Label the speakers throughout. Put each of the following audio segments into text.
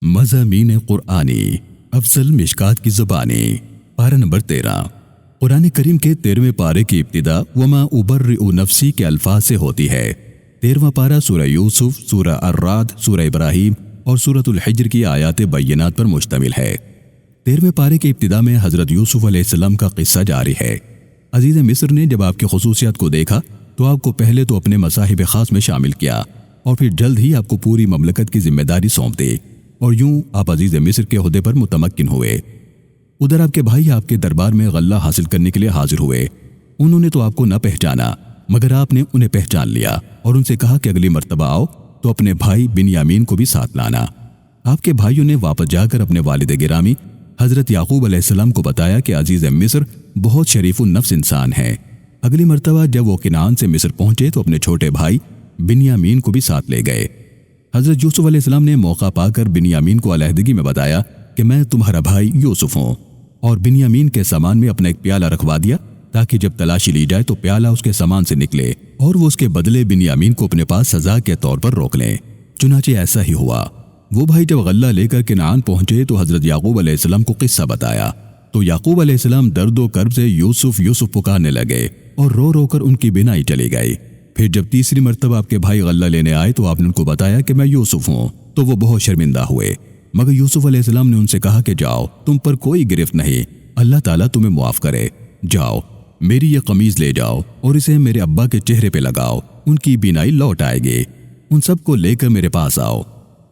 Speaker 1: مضامین قرآنی افضل مشکات کی زبانی پارہ نمبر 13۔ قرآن کریم کے 13ویں پارے کی ابتدا وما ابرئ نفسی کے الفاظ سے ہوتی ہے۔ 13واں پارہ سورہ یوسف، سورہ الرعد، سورہ ابراہیم اور سورۃ الحجر کی آیات بینات پر مشتمل ہے۔ 13ویں پارے کی ابتدا میں حضرت یوسف علیہ السلام کا قصہ جاری ہے۔ عزیز مصر نے جب آپ کی خصوصیات کو دیکھا تو آپ کو پہلے تو اپنے مصاحب خاص میں شامل کیا اور پھر جلد ہی آپ کو پوری مملکت کی ذمہ داری سونپ دی، اور یوں آپ عزیز مصر کے عہدے پر متمکن ہوئے۔ ادھر آپ کے بھائی آپ کے دربار میں غلہ حاصل کرنے کے لیے حاضر ہوئے۔ انہوں نے تو آپ کو نہ پہچانا، مگر آپ نے انہیں پہچان لیا اور ان سے کہا کہ اگلی مرتبہ آؤ تو اپنے بھائی بنیامین کو بھی ساتھ لانا۔ آپ کے بھائیوں نے واپس جا کر اپنے والد گرامی حضرت یعقوب علیہ السلام کو بتایا کہ عزیز مصر بہت شریف النفس انسان ہے۔ اگلی مرتبہ جب وہ کنعان سے مصر پہنچے تو اپنے چھوٹے بھائی بنیامین کو بھی ساتھ لے گئے۔ حضرت یوسف علیہ السلام نے موقع پا کر بنیامین کو علیحدگی میں بتایا کہ میں تمہارا بھائی یوسف ہوں، اور بنیامین کے سامان میں اپنا ایک پیالہ رکھوا دیا تاکہ جب تلاشی لی جائے تو پیالہ اس کے سامان سے نکلے اور وہ اس کے بدلے بنیامین کو اپنے پاس سزا کے طور پر روک لیں۔ چنانچہ ایسا ہی ہوا۔ وہ بھائی جب غلہ لے کر کنعان پہنچے تو حضرت یعقوب علیہ السلام کو قصہ بتایا تو یعقوب علیہ السلام درد و کرب سے یوسف یوسف پکارنے لگے اور رو رو کر ان کی بینائی چلی گئی۔ پھر جب تیسری مرتبہ آپ کے بھائی غلہ لینے آئے تو آپ نے ان کو بتایا کہ میں یوسف ہوں، تو وہ بہت شرمندہ ہوئے، مگر یوسف علیہ السلام نے ان سے کہا کہ جاؤ، تم پر کوئی گرفت نہیں، اللہ تعالیٰ تمہیں معاف کرے، جاؤ میری یہ قمیض لے جاؤ اور اسے میرے ابا کے چہرے پہ لگاؤ، ان کی بینائی لوٹ آئے گی، ان سب کو لے کر میرے پاس آؤ۔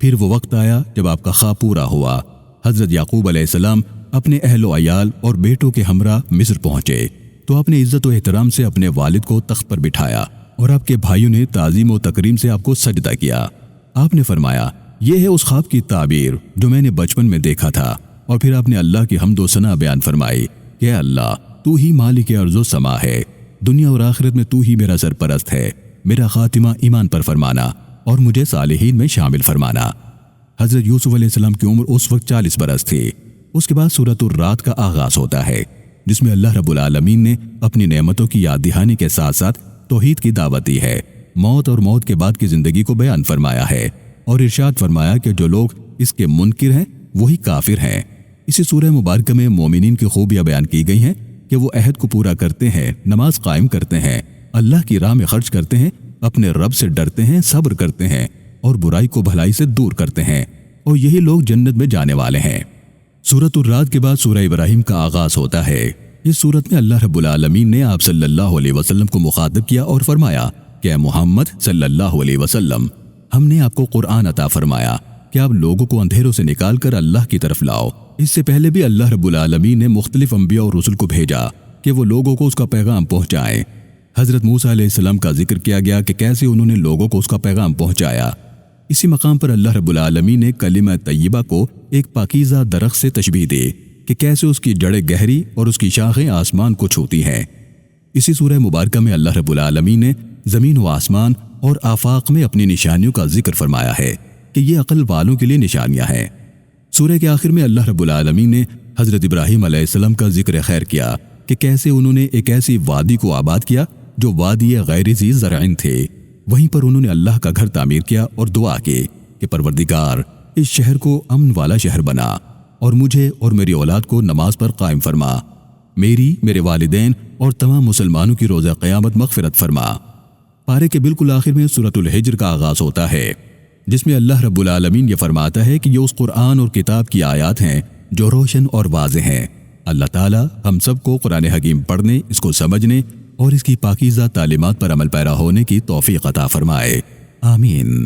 Speaker 1: پھر وہ وقت آیا جب آپ کا خواب پورا ہوا۔ حضرت یعقوب علیہ السلام اپنے اہل و عیال اور بیٹوں کے ہمراہ مصر پہنچے تو آپ نے عزت و احترام سے اپنے والد کو تخت پر بٹھایا اور آپ کے بھائیوں نے تعظیم و تکریم سے آپ کو سجدہ کیا۔ آپ نے فرمایا یہ ہے اس خواب کی تعبیر جو میں نے بچپن میں دیکھا تھا، اور پھر آپ نے اللہ کی حمد و ثنا بیان فرمائی کہ اے اللہ تو ہی مالک ارض و سما ہے، دنیا اور آخرت میں تو ہی میرا سرپرست ہے، میرا خاتمہ ایمان پر فرمانا اور مجھے صالحین میں شامل فرمانا۔ حضرت یوسف علیہ السلام کی عمر اس وقت 40 برس تھی۔ اس کے بعد سورۃ الرعد کا آغاز ہوتا ہے جس میں اللہ رب العالمین نے اپنی نعمتوں کی یاد دہانی کے ساتھ ساتھ توحید کی دعوت دی ہے، موت اور موت کے بعد کی زندگی کو بیان فرمایا ہے اور ارشاد فرمایا کہ جو لوگ اس کے منکر ہیں وہی کافر ہیں۔ اسی سورہ مبارکہ میں مومنین کی خوبیاں بیان کی گئی ہیں کہ وہ عہد کو پورا کرتے ہیں، نماز قائم کرتے ہیں، اللہ کی راہ میں خرچ کرتے ہیں، اپنے رب سے ڈرتے ہیں، صبر کرتے ہیں اور برائی کو بھلائی سے دور کرتے ہیں، اور یہی لوگ جنت میں جانے والے ہیں۔ سورۃ الرعد کے بعد سورہ ابراہیم کا آغاز ہوتا ہے۔ اس سورت میں اللہ رب العالمین نے آپ صلی اللہ علیہ وسلم کو مخاطب کیا اور فرمایا کہ اے محمد صلی اللہ علیہ وسلم، ہم نے آپ کو قرآن عطا فرمایا کہ آپ لوگوں کو اندھیروں سے نکال کر اللہ کی طرف لاؤ۔ اس سے پہلے بھی اللہ رب العالمین نے مختلف انبیاء اور رسل کو بھیجا کہ وہ لوگوں کو اس کا پیغام پہنچائیں۔ حضرت موسیٰ علیہ السلام کا ذکر کیا گیا کہ کیسے انہوں نے لوگوں کو اس کا پیغام پہنچایا۔ اسی مقام پر اللہ رب العالمین نے کلمہ طیبہ کو ایک پاکیزہ درخت سے تشبیہ دی کہ کیسے اس کی جڑیں گہری اور اس کی شاخیں آسمان کو چھوتی ہیں۔ اسی سورہ مبارکہ میں اللہ رب العالمین نے زمین و آسمان اور آفاق میں اپنی نشانیوں کا ذکر فرمایا ہے کہ یہ عقل والوں کے لیے نشانیاں ہیں۔ سورہ کے آخر میں اللہ رب العالمین نے حضرت ابراہیم علیہ السلام کا ذکر خیر کیا کہ کیسے انہوں نے ایک ایسی وادی کو آباد کیا جو وادی غیر ذی زرع تھے، وہیں پر انہوں نے اللہ کا گھر تعمیر کیا اور دعا کی کہ پروردگار اس شہر کو امن والا شہر بنا اور مجھے اور میری اولاد کو نماز پر قائم فرما، میری، میرے والدین اور تمام مسلمانوں کی روز قیامت مغفرت فرما۔ پارے کے بالکل آخر میں سورۃ الحجر کا آغاز ہوتا ہے جس میں اللہ رب العالمین یہ فرماتا ہے کہ یہ اس قرآن اور کتاب کی آیات ہیں جو روشن اور واضح ہیں۔ اللہ تعالیٰ ہم سب کو قرآن حکیم پڑھنے، اس کو سمجھنے اور اس کی پاکیزہ تعلیمات پر عمل پیرا ہونے کی توفیق عطا فرمائے، آمین۔